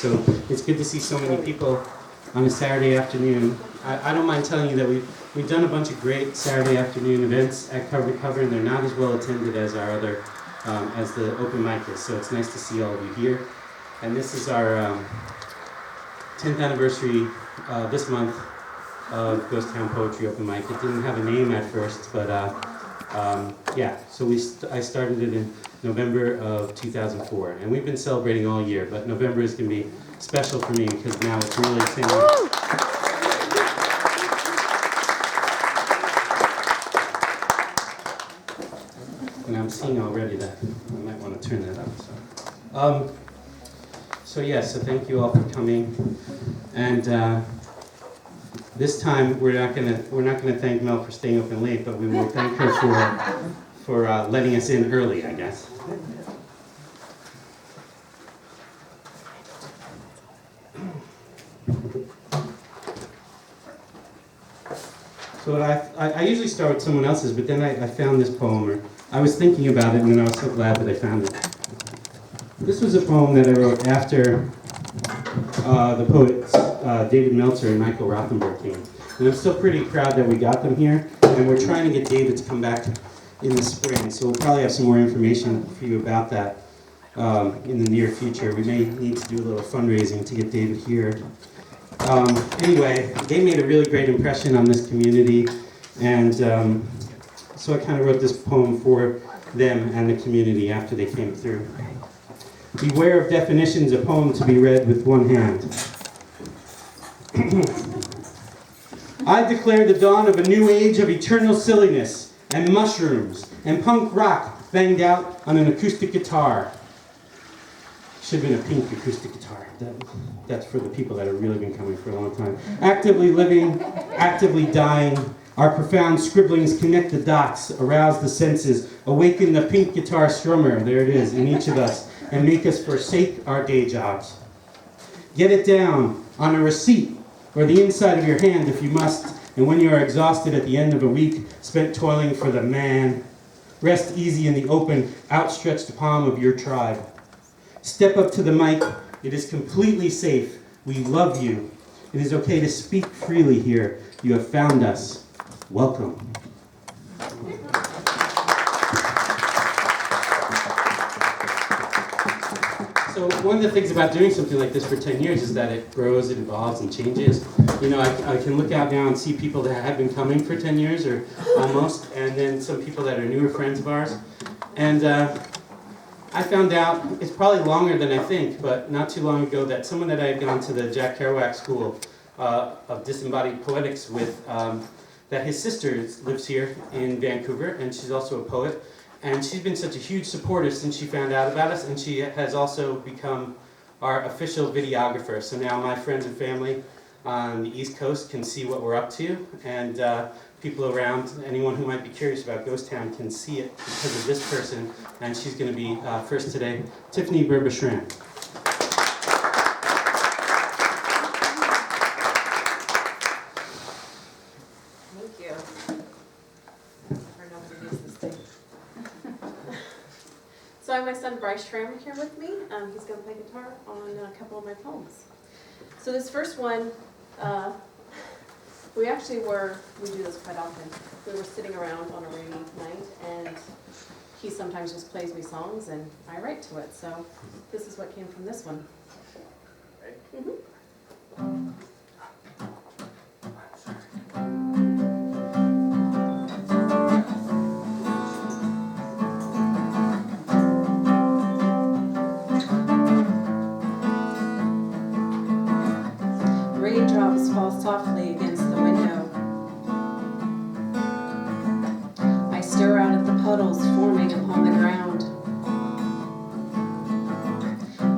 So it's good to see so many people on a Saturday afternoon. I don't mind telling you that we've done a bunch of great Saturday afternoon events at Cover to Cover, and they're not as well attended as our other, as the open mic is. So it's nice to see all of you here. And this is our 10th anniversary this month of Ghost Town Poetry Open Mic. It didn't have a name at first, but yeah. So I started it in November of 2004, and we've been celebrating all year, but November is going to be special for me because now it's really saying. And I'm seeing already that I might want to turn that up. So thank you all for coming, and this time we're not gonna thank Mel for staying open late, but we will thank her for letting us in early, I guess. So I usually start with someone else's, but then I found this poem, or I was thinking about it, and then I was so glad that I found it. This was a poem that I wrote after the poets David Meltzer and Michael Rothenberg came. And I'm still pretty proud that we got them here, and we're trying to get David to come back in the spring, so we'll probably have some more information for you about that in the near future. We may need to do a little fundraising to get David here. Anyway, they made a really great impression on this community, and so I kind of wrote this poem for them and the community after they came through. Beware of definitions, a poem to be read with one hand. I declare the dawn of a new age of eternal silliness and mushrooms and punk rock banged out on an acoustic guitar. Should have been a pink acoustic guitar. That's for the people that have really been coming for a long time. Actively living, actively dying. Our profound scribblings connect the dots, arouse the senses, awaken the pink guitar strummer, there it is, in each of us, and make us forsake our day jobs. Get it down on a receipt or the inside of your hand if you must, and when you are exhausted at the end of a week spent toiling for the man, rest easy in the open, outstretched palm of your tribe. Step up to the mic. It is completely safe. We love you. It is okay to speak freely here. You have found us. Welcome. So one of the things about doing something like this for 10 years is that it grows, it evolves, and changes. You know, I can look out now and see people that have been coming for 10 years or almost, and then some people that are newer friends of ours. And I found out, it's probably longer than I think, but not too long ago, that someone that I had gone to the Jack Kerouac School of Disembodied Poetics with, that his sister lives here in Vancouver, and she's also a poet. And she's been such a huge supporter since she found out about us, and she has also become our official videographer. So now my friends and family on the East Coast can see what we're up to, and people around, anyone who might be curious about Ghost Town can see it because of this person, and she's going to be first today, Tiffany Berbeshran. Thank you. I don't know how to use this thing. So I have my son Bryce Schramm here with me. He's going to play guitar on a couple of my poems. So this first one, we do this quite often. We were sitting around on a rainy night, and he sometimes just plays me songs, and I write to it. So this is what came from this one. Mm-hmm. Raindrops fall softly against the window. I stare out at the puddles forming upon the ground.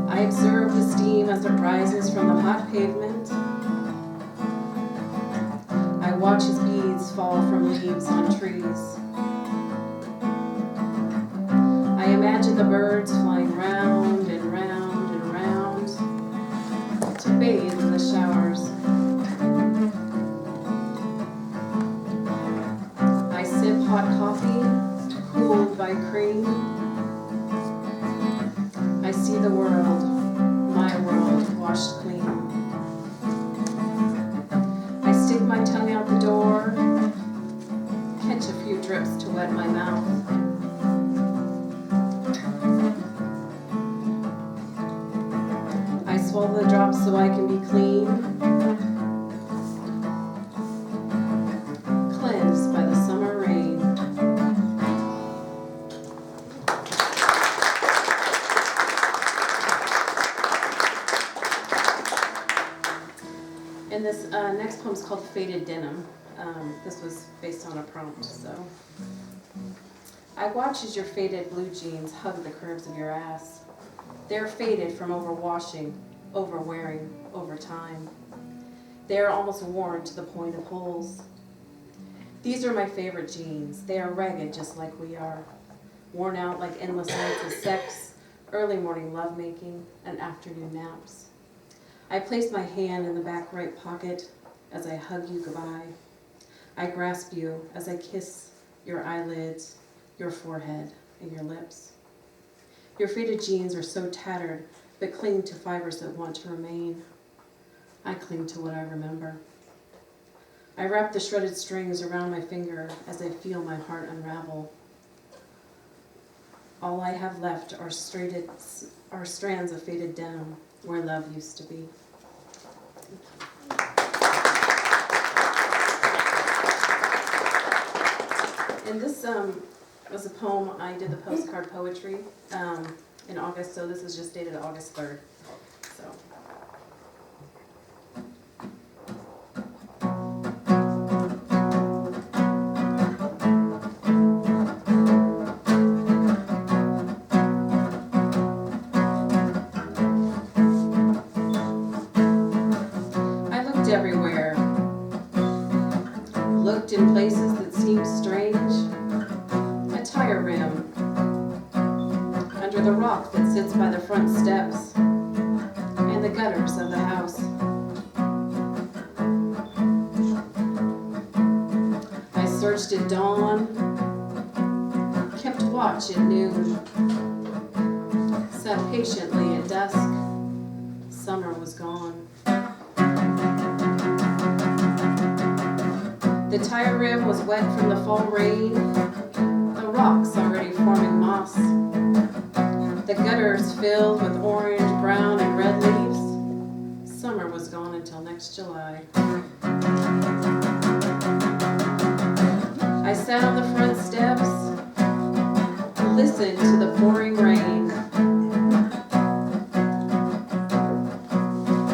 I observe the steam as it rises from the hot pavement. I watch as beads fall from leaves on trees. I imagine the birds flying round and round and round to bathe in the showers. I sip hot coffee, cooled by cream. I see the world, my world, wash swallow the drops so I can be clean. Cleansed by the summer rain. And this next poem is called Faded Denim. This was based on a prompt, so. I watch as your faded blue jeans hug the curves of your ass. They're faded from overwashing, overwearing, over time. They are almost worn to the point of holes. These are my favorite jeans. They are ragged just like we are. Worn out like endless nights of sex, early morning lovemaking, and afternoon naps. I place my hand in the back right pocket as I hug you goodbye. I grasp you as I kiss your eyelids, your forehead, and your lips. Your faded jeans are so tattered, but cling to fibers that want to remain. I cling to what I remember. I wrap the shredded strings around my finger as I feel my heart unravel. All I have left are strands of faded denim where love used to be. And this was a poem. I did the postcard poetry in August, so this is just dated August 3rd. So. I looked everywhere, looked in places that seemed strange. A tire rim under the rock that sits by the front steps and the gutters of the house. I searched at dawn, kept watch at noon, sat patiently at dusk. Summer was gone. The tire rim was wet from the fall rain, the rocks already forming moss, the gutters filled with orange, brown, and red leaves. Summer was gone until next July. I sat on the front steps, listened to the pouring rain.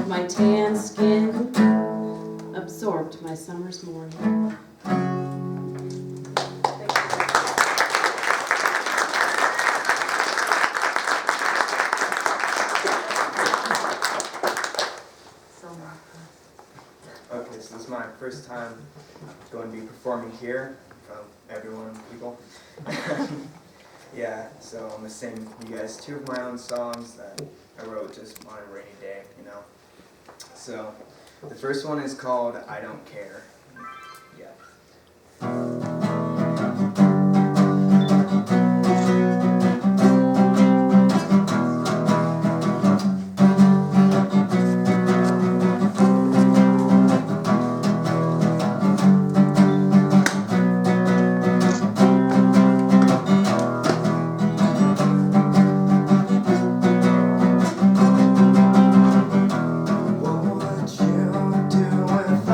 My tan skin absorbed my summer's morning. Okay, so this is my first time going to be performing here in front of everyone, people. Yeah, so I'm going to sing you guys two of my own songs that I wrote just on a rainy day, you know. So the first one is called I Don't Care. Yeah. What would you do if I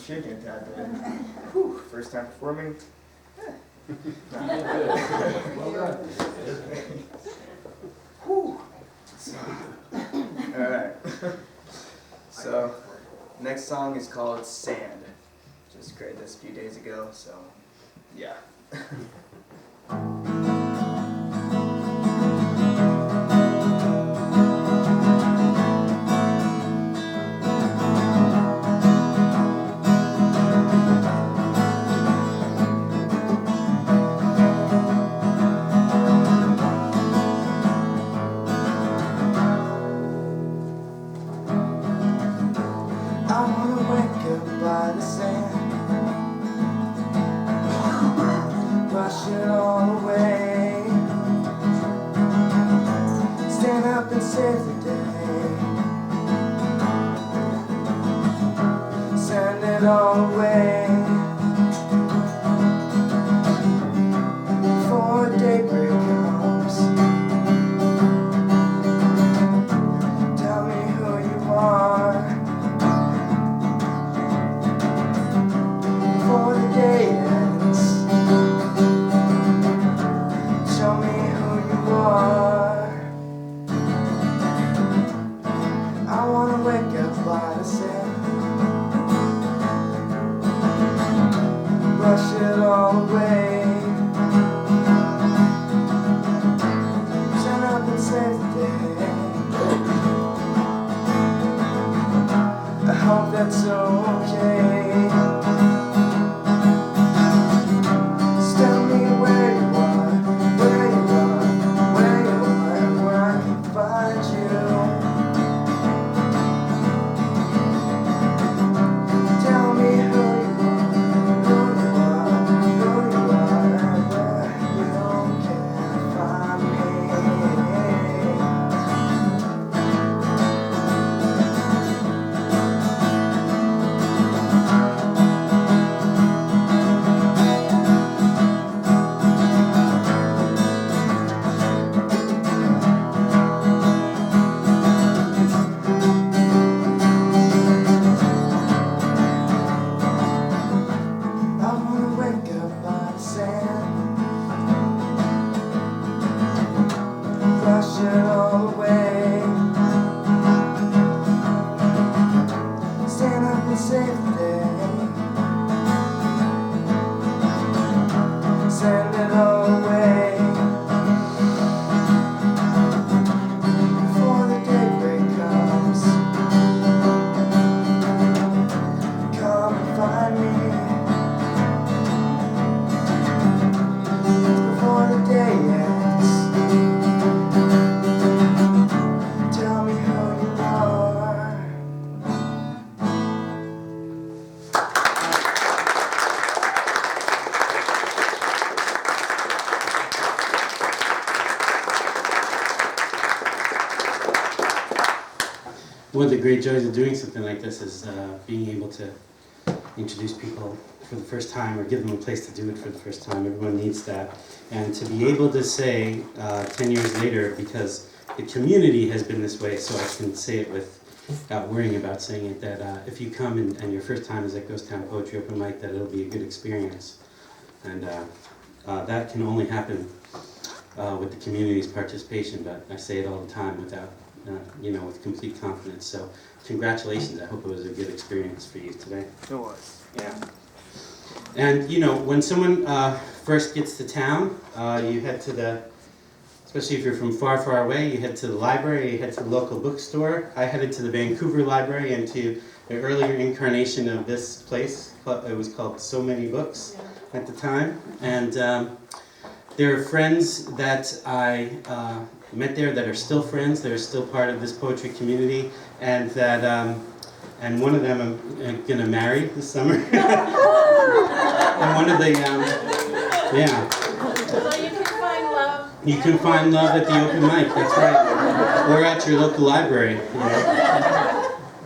shaking a tad bit. Whew, first time performing. Whew. Alright. So, next song is called Sand. Just created this a few days ago, so yeah. Wash it all away. Stand up and save the day. Send it all away. Before daybreak comes, tell me who you are. Before the day ends, show me who you are. I wanna wake up by the sand, brush it all away, turn up and save the day. I hope that's okay. Tell me where you are, where you are, where you are, and where I can find you. Tell me who you are, who you are, who you are, and where you can find me. I wanna wake up by the sand, brush it all away, stand up and save the day, send it all away. Before the daybreak comes, come and find me. Before the day ends, tell me who you are. One of the great joys of doing something like this is being able to introduce people for the first time or give them a place to do it for the first time. Everyone needs that. And to be able to say 10 years later, because the community has been this way, so I can say it without worrying about saying it, that if you come and your first time is at Ghost Town Poetry Open Mic, that it'll be a good experience. And that can only happen with the community's participation, but I say it all the time without, with complete confidence. So congratulations, I hope it was a good experience for you today. It was. Yeah. And when someone first gets to town, you head to especially if you're from far, far away, you head to the library, you head to the local bookstore. I headed to the Vancouver Library and to the earlier incarnation of this place. It was called So Many Books at the time. And there are friends that I met there that are still friends, that are still part of this poetry community, and that and one of them I'm going to marry this summer. And one of the, So you can find love. you can find love at the open mic, that's right. Or at your local library.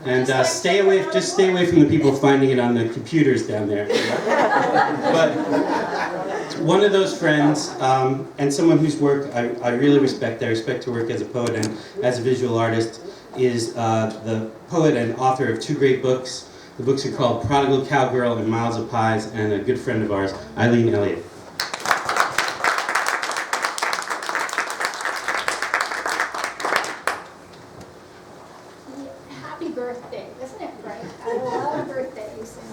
And just stay away from the people finding it on the computers down there. But one of those friends, and someone whose work I really respect, I respect her work as a poet and as a visual artist, is the poet and author of two great books, The books are called Prodigal Cowgirl and Miles of Pies, and a good friend of ours, Eileen Elliott. Happy birthday, isn't it great? I love birthdays, and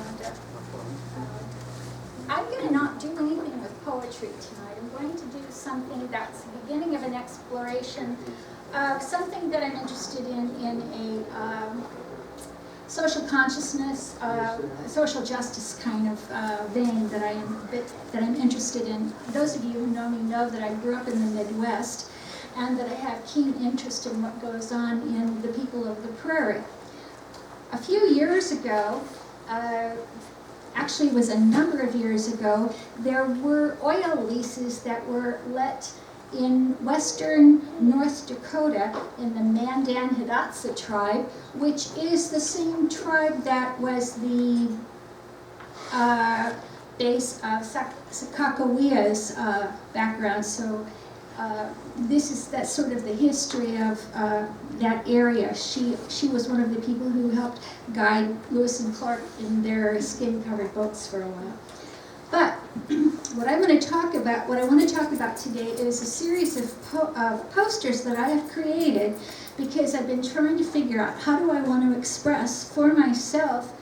I'm going to not do anything with poetry tonight. I'm going to do something that's the beginning of an exploration of something that I'm interested in a social consciousness, social justice kind of vein that I'm interested in. Those of you who know me know that I grew up in the Midwest, and that I have keen interest in what goes on in the people of the prairie. A few years ago, actually it was a number of years ago, there were oil leases that were let in western North Dakota in the Mandan Hidatsa tribe, which is the same tribe that was the base of Sacagawea's background. So that's sort of the history of that area. She was one of the people who helped guide Lewis and Clark in their skin-covered boats for a while. But what I want to talk about today is a series of posters that I have created because I've been trying to figure out how do I want to express for myself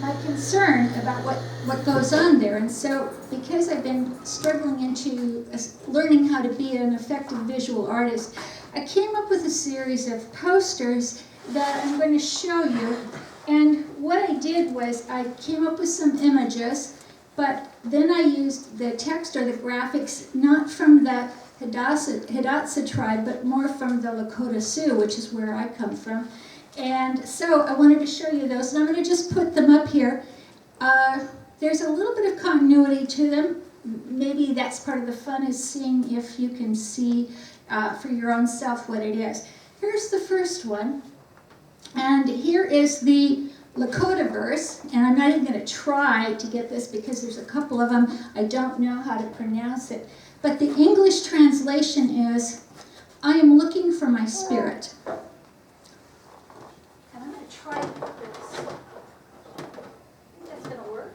my concern about what goes on there. And so because I've been struggling into learning how to be an effective visual artist, I came up with a series of posters that I'm going to show you. And what I did was I came up with some images, but then I used the text or the graphics not from the Hidatsa tribe, but more from the Lakota Sioux, which is where I come from. And so I wanted to show you those, and I'm going to just put them up here. There's a little bit of continuity to them. Maybe that's part of the fun, is seeing if you can see for your own self what it is. Here's the first one, and here is the Lakota verse, and I'm not even going to try to get this because there's a couple of them I don't know how to pronounce it. But the English translation is, I am looking for my spirit. And I'm going to try this. I think that's going to work.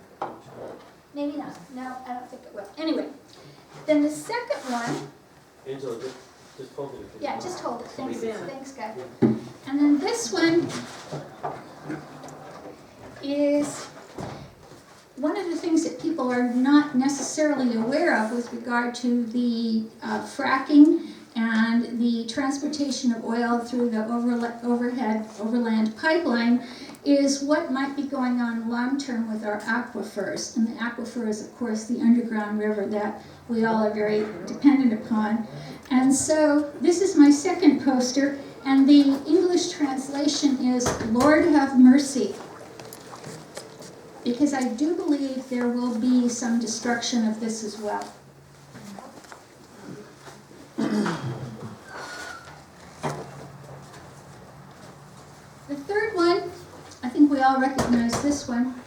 Maybe not. No, I don't think it will. Anyway, then the second one. Angela, just hold it. Yeah, just hold it. Thanks, thanks, guy. Yeah. And then this one is one of the things that people are not necessarily aware of with regard to the fracking and the transportation of oil through the overland pipeline is what might be going on long-term with our aquifers. And the aquifer is, of course, the underground river that we all are very dependent upon. And so this is my second poster, and the English translation is, Lord have mercy. Because I do believe there will be some destruction of this as well. The third one, I think we all recognize this one.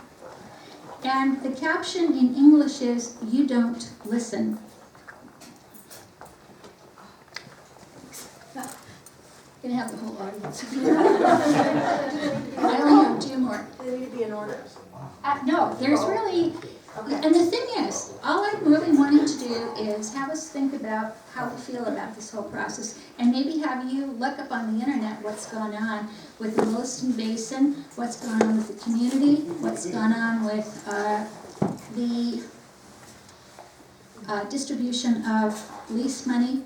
And the caption in English is, you don't listen. I'm going to have the whole audience. I only have two more. They need to be in order. No, there's really, and the thing is, all I'm really wanting to do is have us think about how we feel about this whole process, and maybe have you look up on the internet what's going on with the Williston Basin, what's going on with the community, what's going on with the distribution of lease money,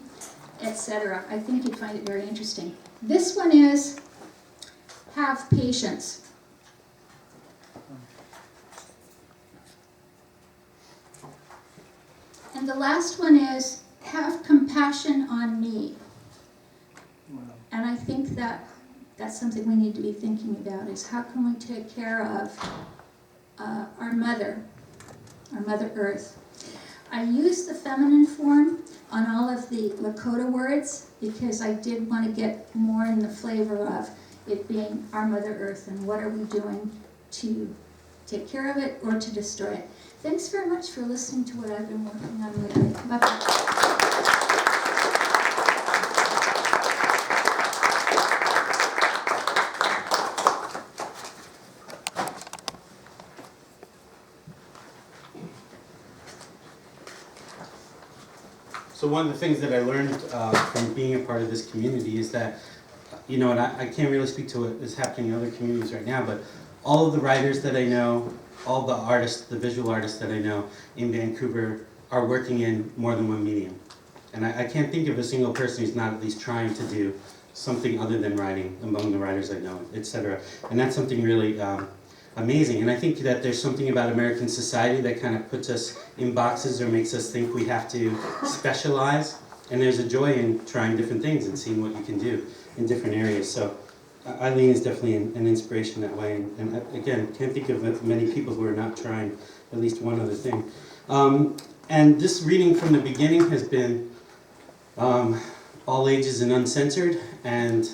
etc. I think you'd find it very interesting. This one is, have patience. And the last one is, have compassion on me. And I think that that's something we need to be thinking about, is how can we take care of our Mother Earth. I used the feminine form on all of the Lakota words because I did want to get more in the flavor of it being our Mother Earth and what are we doing to take care of it or to destroy it. Thanks very much for listening to what I've been working on lately. Bye-bye. So one of the things that I learned from being a part of this community is that, and I can't really speak to what is happening in other communities right now, but all of the writers that I know, all the artists, the visual artists that I know in Vancouver are working in more than one medium. And I can't think of a single person who's not at least trying to do something other than writing among the writers I know, etc. And that's something really amazing. And I think that there's something about American society that kind of puts us in boxes or makes us think we have to specialize. And there's a joy in trying different things and seeing what you can do in different areas. So Eileen is definitely an inspiration that way. And again, can't think of many people who are not trying at least one other thing. And this reading from the beginning has been all ages and uncensored, and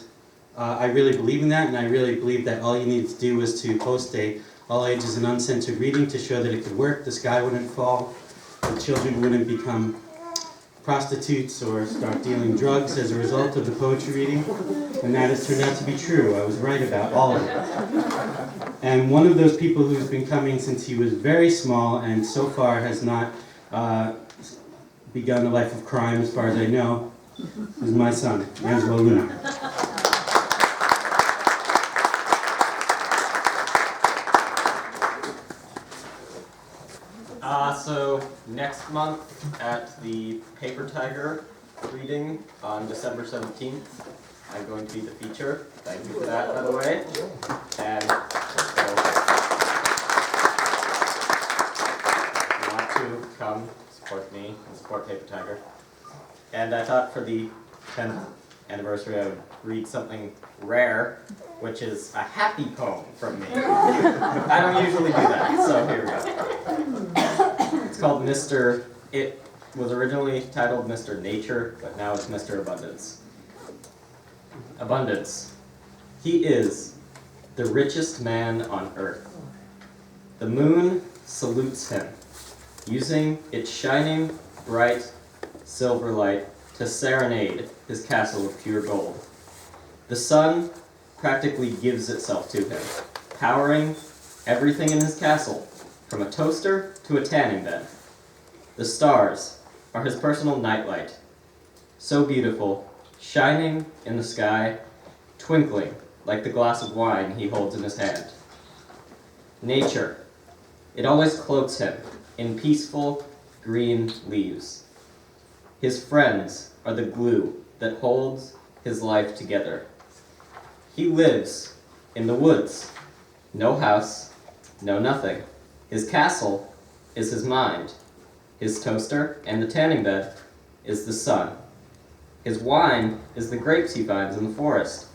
I really believe in that, and I really believe that all you need to do is to post a all ages and uncensored reading to show that it could work, the sky wouldn't fall, the children wouldn't become prostitutes or start dealing drugs as a result of the poetry reading, and that has turned out to be true. I was right about all of it. And one of those people who's been coming since he was very small and so far has not begun a life of crime as far as I know, is my son, Angelo Luna. So next month at the Paper Tiger reading on December 17th, I'm going to be the feature. Thank you for that, by the way. And so, if you want to come support me and support Paper Tiger. And I thought for the 10th anniversary I would read something rare, which is a happy poem from me. I don't usually do that, so here we go. It's called it was originally titled Mr. Nature, but now it's Mr. Abundance. Abundance. He is the richest man on earth. The moon salutes him, using its shining, bright, silver light to serenade his castle of pure gold. The sun practically gives itself to him, powering everything in his castle, from a toaster to a tanning bed. The stars are his personal nightlight, so beautiful, shining in the sky, twinkling like the glass of wine he holds in his hand. Nature, it always cloaks him in peaceful green leaves. His friends are the glue that holds his life together. He lives in the woods, no house, no nothing. His castle is his mind. His toaster and the tanning bed is the sun. His wine is the grapes he finds in the forest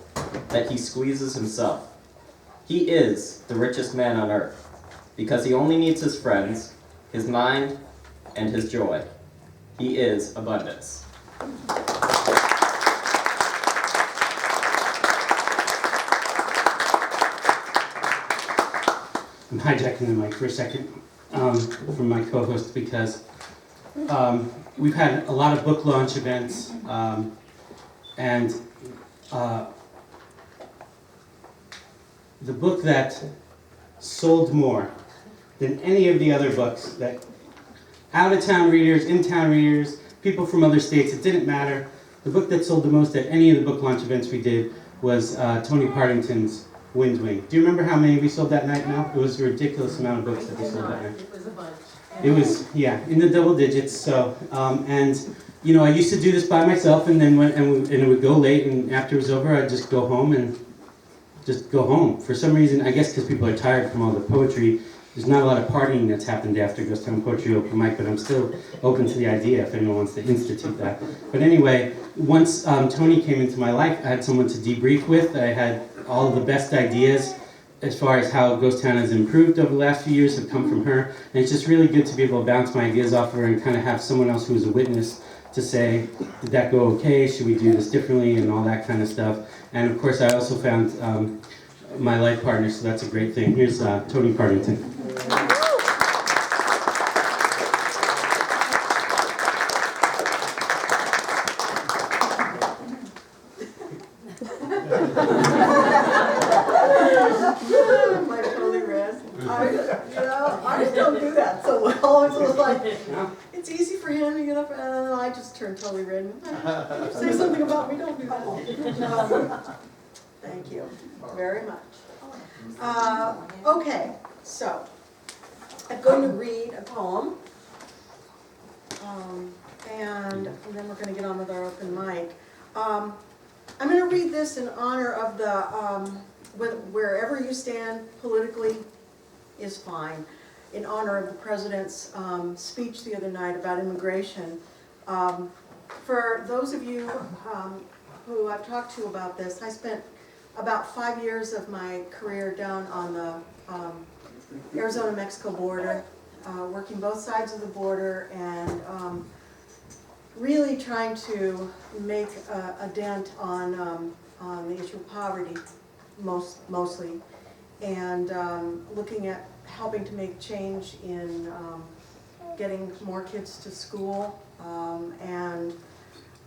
that he squeezes himself. He is the richest man on earth because he only needs his friends, his mind, and his joy. He is abundance. I'm hijacking the mic for a second from my co-host because we've had a lot of book launch events and the book that sold more than any of the other books that out-of-town readers, in-town readers, people from other states, it didn't matter. The book that sold the most at any of the book launch events we did was Tony Partington's Wind Wing. Do you remember how many we sold that night now? It was a ridiculous amount of books that we sold that night. It was a bunch. It was, yeah, in the double digits. So, and I used to do this by myself, and then it would go late, and after it was over, I'd just go home and just go home. For some reason, I guess because people are tired from all the poetry, there's not a lot of partying that's happened after Ghost Town Poetry Open Mic, but I'm still open to the idea if anyone wants to institute that. But anyway, once Tony came into my life, I had someone to debrief with. I had all of the best ideas as far as how Ghost Town has improved over the last few years have come from her. And it's just really good to be able to bounce my ideas off her and kind of have someone else who's a witness to say, did that go okay? Should we do this differently? And all that kind of stuff. And of course, I also found my life partner, so that's a great thing. Here's Tony Partington. My curly wrist. I just don't do that so well. It's just like, No? It's easy for him to get up, and I just turn totally red. Say something about me, don't do that. Thank you very much. Okay, so I'm going to read a poem. And then we're gonna get on with our open mic. I'm gonna read this in honor of the, wherever you stand politically is fine, in honor of the President's speech the other night about immigration. For those of you who I've talked to about this, I spent about 5 years of my career down on the Arizona-Mexico border, working both sides of the border and really trying to make a dent on the issue of poverty, mostly, and looking at helping to make change in getting more kids to school. And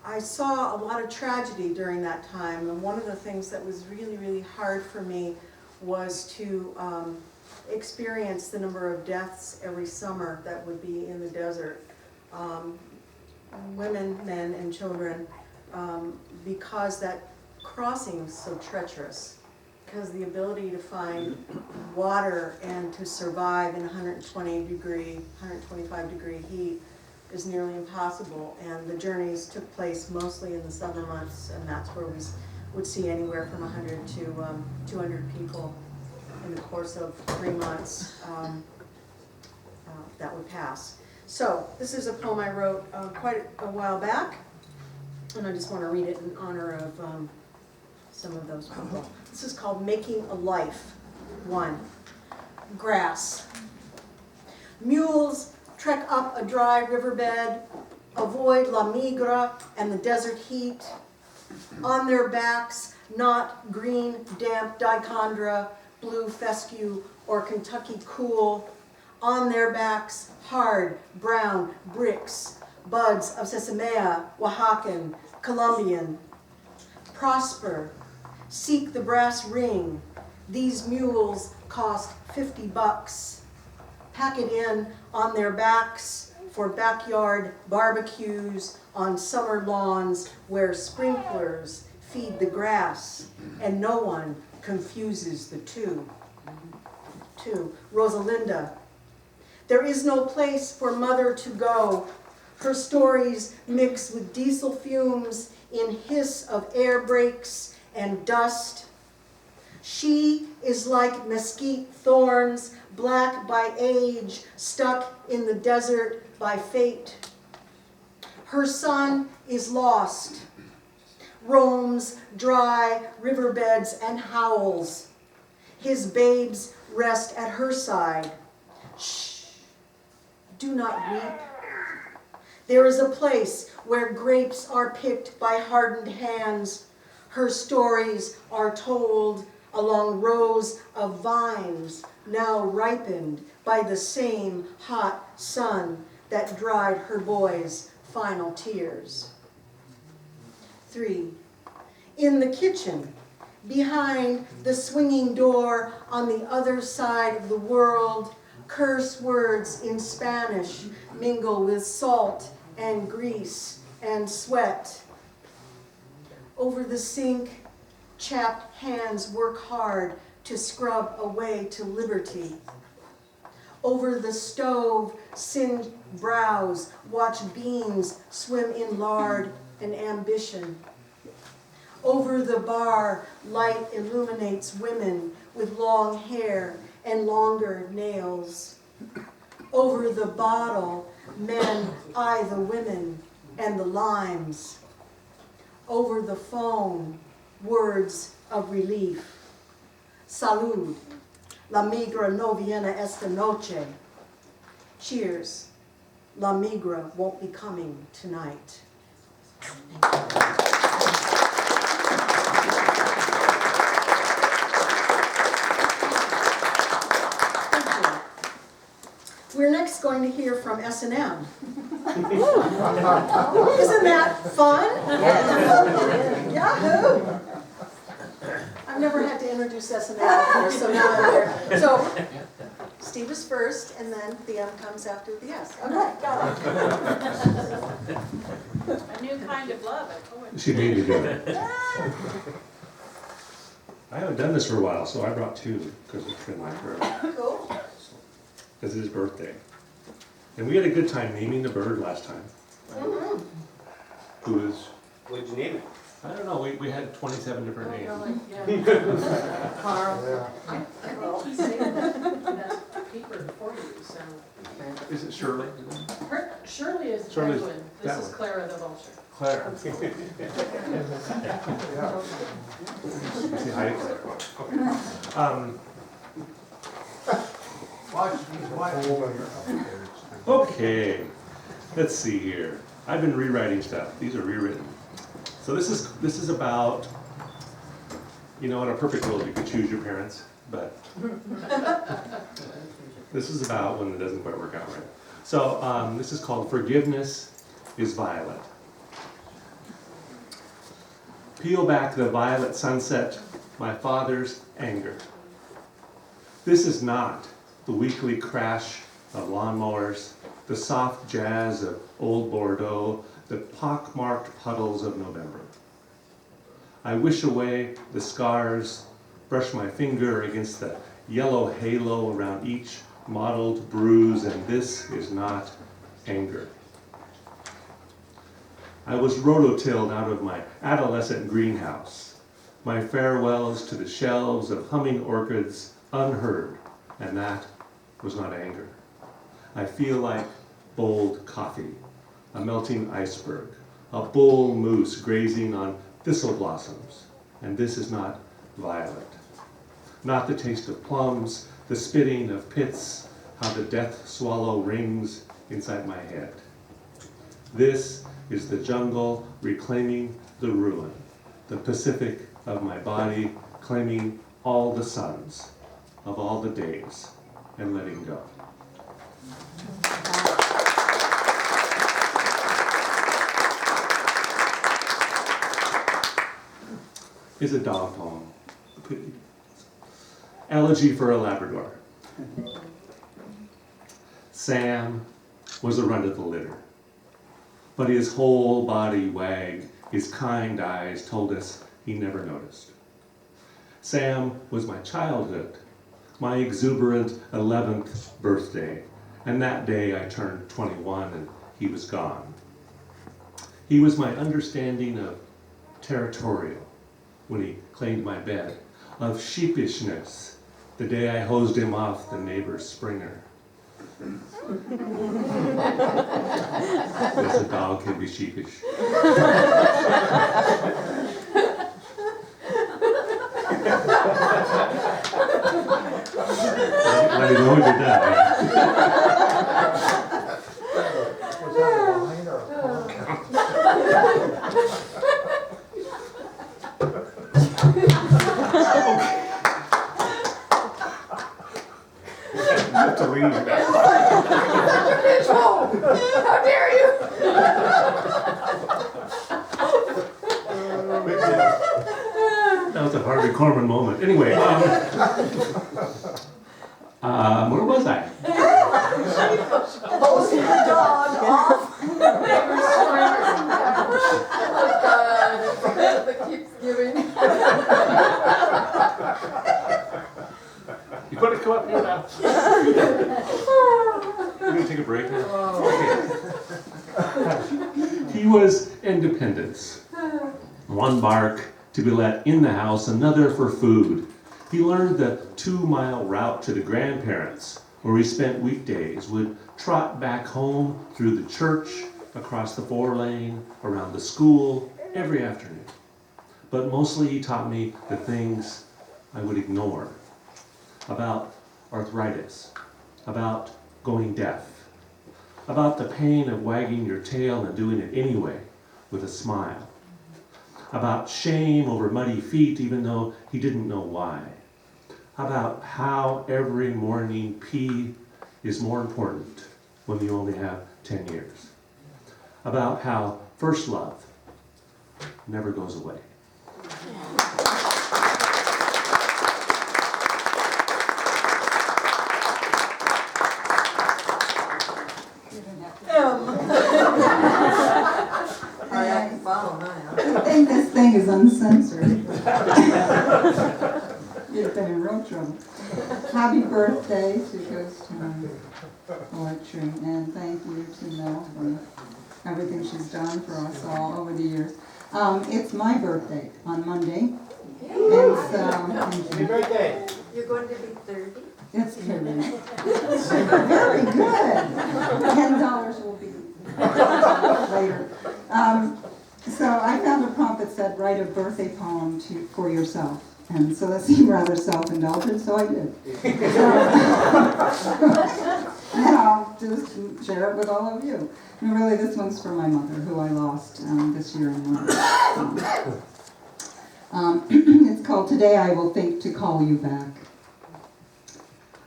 I saw a lot of tragedy during that time, and one of the things that was really, really hard for me was to experience the number of deaths every summer that would be in the desert. Women, men, and children, because that crossing is so treacherous, because the ability to find water and to survive in 125 degree heat is nearly impossible, and the journeys took place mostly in the summer months, and that's where we would see anywhere from 100 to 200 people in the course of 3 months that would pass. So this is a poem I wrote quite a while back, and I just want to read it in honor of some of those people. This is called Making a Life. 1. Grass. Mules trek up a dry riverbed, avoid La Migra and the desert heat. On their backs, not green, damp dichondra, blue fescue, or Kentucky cool. On their backs, hard, brown bricks, buds of sesamea, Oaxacan, Colombian. Prosper, seek the brass ring. These mules cost $50. Pack it in on their backs for backyard barbecues on summer lawns where sprinklers feed the grass and no one confuses the two. 2. Rosalinda. There is no place for mother to go. Her stories mix with diesel fumes in hiss of air brakes and dust. She is like mesquite thorns, black by age, stuck in the desert by fate. Her son is lost, roams dry riverbeds and howls. His babes rest at her side. Shh. Do not weep. There is a place where grapes are picked by hardened hands. Her stories are told along rows of vines, now ripened by the same hot sun that dried her boy's final tears. 3. In the kitchen, behind the swinging door on the other side of the world, curse words in Spanish mingle with salt and grease and sweat. Over the sink, chapped hands work hard to scrub a way to liberty. Over the stove, singed brows watch beans swim in lard and ambition. Over the bar, light illuminates women with long hair and longer nails. Over the bottle, men eye the women and the limes. Over the phone, words of relief. Salud. La migra no viene esta noche. Cheers. La migra won't be coming tonight. We're next going to hear from S&M. Isn't that fun? Yahoo! I've never had to introduce S&M before, so now I'm here. Steve is first, and then the M comes after the S. Okay, got it. A new kind of love at poetry. She made me do it. I haven't done this for a while, so I brought two because it's been my bird. Cool. Because it's his birthday. And we had a good time naming the bird last time. Who is, What'd you name it? I don't know, we had 27 different names. Carl. I think he saved that paper for you, so. Is it Shirley? Shirley is Shirley's Edwin, that this is one. Clara the vulture. Claire. Say hi to Claire. Okay, let's see here. I've been rewriting stuff. These are rewritten. So this is about, you know, in a perfect world you could choose your parents, but this is about when it doesn't quite work out right. So this is called Forgiveness is Violet. Peel back the violet sunset, my father's anger. This is not the weekly crash of lawnmowers, the soft jazz of old Bordeaux, the pock-marked puddles of November. I wish away the scars, brush my finger against the yellow halo around each mottled bruise, and this is not anger. I was rototilled out of my adolescent greenhouse, my farewells to the shelves of humming orchids unheard, and that was not anger. I feel like bold coffee, a melting iceberg, a bull moose grazing on thistle blossoms, and this is not violet. Not the taste of plums, the spitting of pits, how the death swallow rings inside my head. This is the jungle reclaiming the ruin, the Pacific of my body claiming all the suns of all the days and letting go. Is a dog poem. Elegy for a Labrador. Sam was a run of the litter, but his whole body wagged, his kind eyes told us he never noticed. Sam was my childhood, my exuberant 11th birthday, and that day I turned 21 and he was gone. He was my understanding of territorial when he claimed my bed, of sheepishness the day I hosed him off the neighbor's Springer. Yes, a dog can be sheepish. Let me know when you're done. You have to leave now. How dare you? That was a Harvey Korman moment. Anyway, where was I? Hosing the dog off. That keeps giving. You want to come up here now? We're going to take a break now? Okay. He was independence. One bark to be let in the house, another for food. He learned the 2-mile route to the grandparents, where he spent weekdays, would trot back home through the church, across the 4-lane, around the school, every afternoon. But mostly he taught me the things I would ignore. About arthritis, about going deaf, about the pain of wagging your tail and doing it anyway with a smile, about shame over muddy feet even though he didn't know why, about how every morning pee is more important when you only have 10 years, about how first love never goes away. think this thing is uncensored. You've been in real trouble. Happy birthday to Ghost Town Poetry, and thank you to Mel for everything she's done for us all over the years. It's my birthday on Monday, and so Happy birthday. You're going to be 30? it's kidding. Very good. $10 will be later. So I found a prompt that said, write a birthday poem for yourself. And so that seemed rather self-indulgent, so I did. And I'll just share it with all of you. And really, this one's for my mother, who I lost this year in March. It's called Today I Will Think to Call You Back.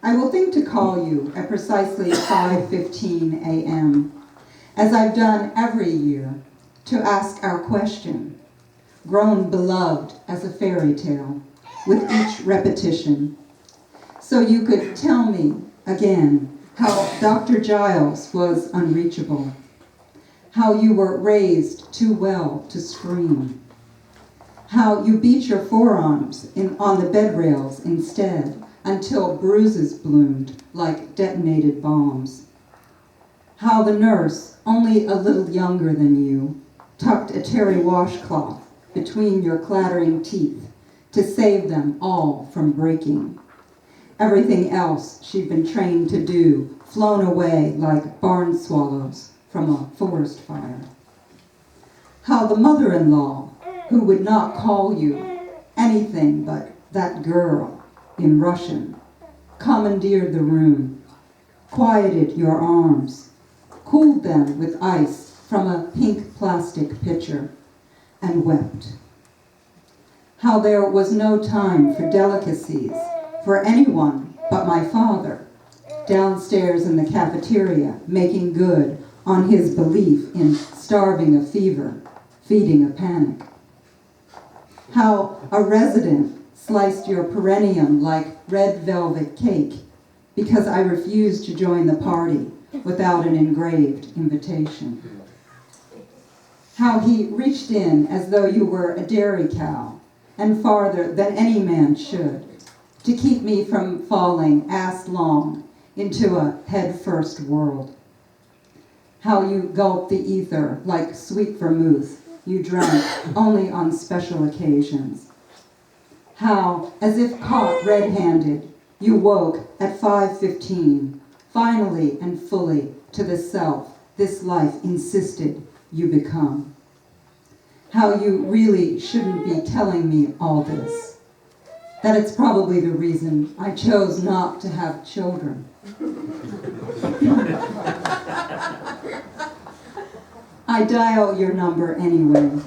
I will think to call you at precisely 5:15 a.m., as I've done every year, to ask our question, grown beloved as a fairy tale, with each repetition, so you could tell me again how Dr. Giles was unreachable, how you were raised too well to scream, how you beat your forearms on the bed rails instead until bruises bloomed like detonated bombs, how the nurse, only a little younger than you, tucked a terry washcloth between your clattering teeth to save them all from breaking. Everything else she'd been trained to do flown away like barn swallows from a forest fire. How the mother-in-law, who would not call you anything but that girl in Russian, commandeered the room, quieted your arms, cooled them with ice from a pink plastic pitcher, and wept. How there was no time for delicacies for anyone but my father, downstairs in the cafeteria, making good on his belief in starving a fever, feeding a panic. How a resident sliced your perineum like red velvet cake because I refused to join the party without an engraved invitation. How he reached in as though you were a dairy cow, and farther than any man should, to keep me from falling ass-long into a head-first world. How you gulped the ether like sweet vermouth you drank only on special occasions. How, as if caught red-handed, you woke at 5:15, finally and fully to the self this life insisted you become. How you really shouldn't be telling me all this. That it's probably the reason I chose not to have children. I dial your number anyway.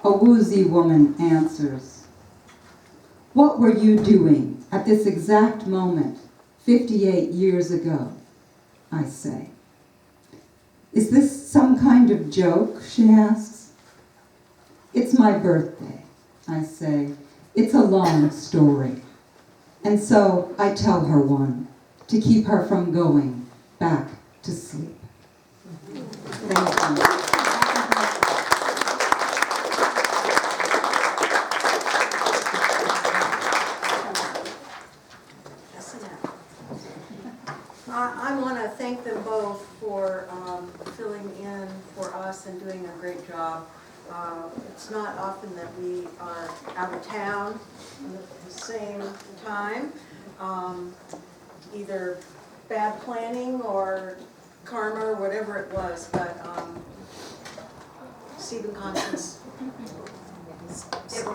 A woozy woman answers. What were you doing at this exact moment 58 years ago? I say. Is this some kind of joke? She asks. It's my birthday, I say. It's a long story. And so I tell her one to keep her from going back to sleep. Thank you. I want to thank them both for filling in for us and doing a great job. It's not often that we are out of town at the same time. Either bad planning or karma or whatever it was, but Stephen Constance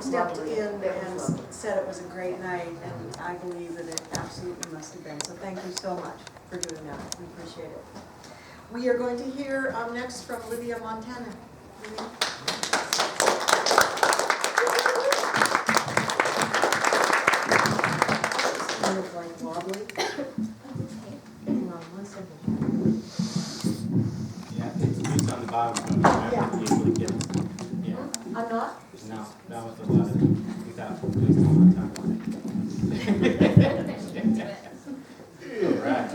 stepped in and said it was a great night, and I believe that it absolutely must have been. So thank you so much for doing that. We appreciate it. We are going to hear next from Lydia Montana. Lydia? Kind of like wobbly. Hang on one second. Yeah, it's loose on the bottom, so I Yeah. can easily get it. Yeah. I'm not? No, that was a lot of, without wasting a lot of time on it. All right.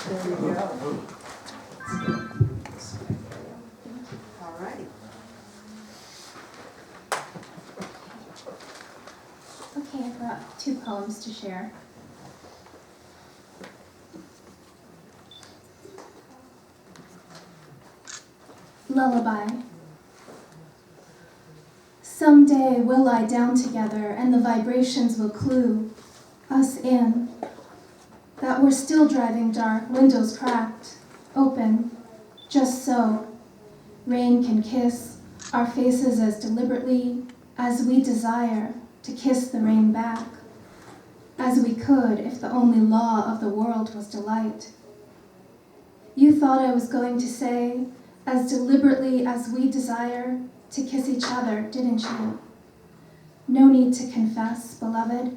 There you go. All righty. 2 poems to share. Lullaby. Someday we'll lie down together and the vibrations will clue us in that we're still driving dark, windows cracked, open, just so. Rain can kiss our faces as deliberately as we desire to kiss the rain back, as we could if the only law of the world was delight. You thought I was going to say, as deliberately as we desire to kiss each other, didn't you? No need to confess, beloved.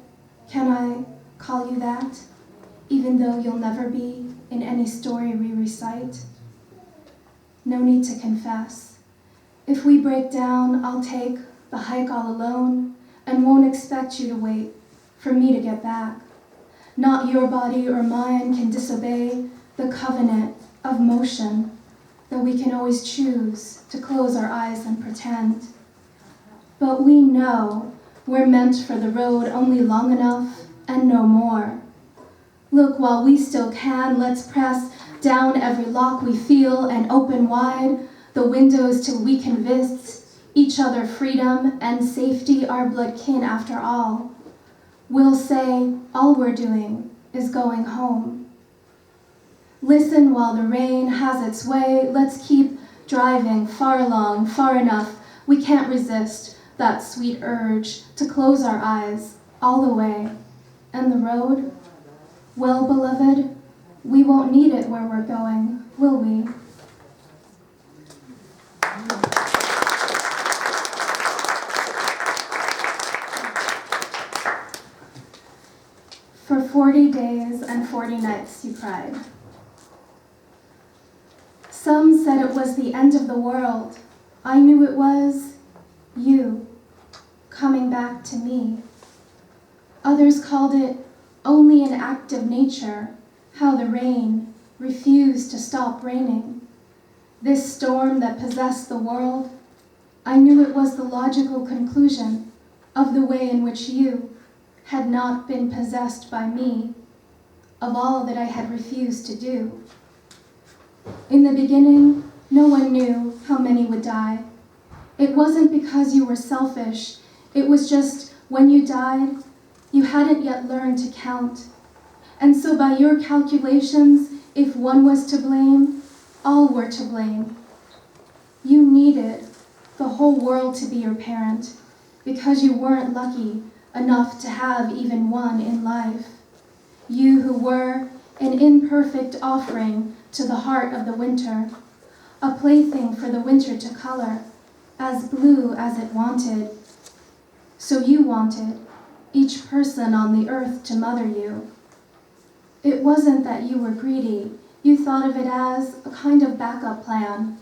Can I call you that, even though you'll never be in any story we recite? No need to confess. If we break down, I'll take the hike all alone and won't expect you to wait for me to get back. Not your body or mine can disobey the covenant of motion, though we can always choose to close our eyes and pretend. But we know we're meant for the road only long enough and no more. Look, while we still can, let's press down every lock we feel and open wide the windows till we convince each other freedom and safety, our blood kin after all. We'll say all we're doing is going home. Listen while the rain has its way. Let's keep driving far along, far enough. We can't resist that sweet urge to close our eyes all the way. And the road? Well, beloved, we won't need it where we're going, will we? For 40 days and 40 nights you cried. Some said it was the end of the world. I knew it was you coming back to me. Others called it only an act of nature, how the rain refused to stop raining. This storm that possessed the world, I knew it was the logical conclusion of the way in which you had not been possessed by me, of all that I had refused to do. In the beginning, no one knew how many would die. It wasn't because you were selfish, it was just when you died, you hadn't yet learned to count. And so by your calculations, if one was to blame, all were to blame. You needed the whole world to be your parent because you weren't lucky enough to have even one in life. You who were an imperfect offering to the heart of the winter, a plaything for the winter to color, as blue as it wanted. So you wanted each person on the earth to mother you. It wasn't that you were greedy. You thought of it as a kind of backup plan,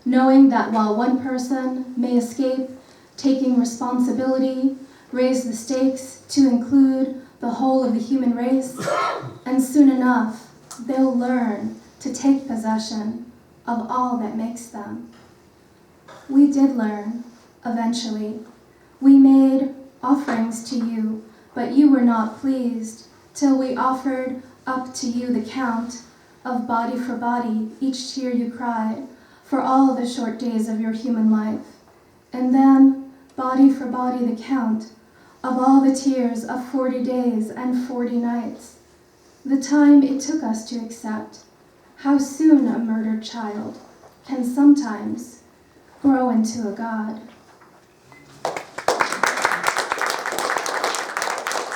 knowing that while one person may escape taking responsibility, raise the stakes to include the whole of the human race, and soon enough, they'll learn to take possession of all that makes them. We did learn, eventually. We made offerings to you, but you were not pleased till we offered up to you the count of body for body, each tear you cried, for all the short days of your human life. And then, body for body, the count of all the tears of 40 days and 40 nights. The time it took us to accept how soon a murdered child can sometimes grow into a god.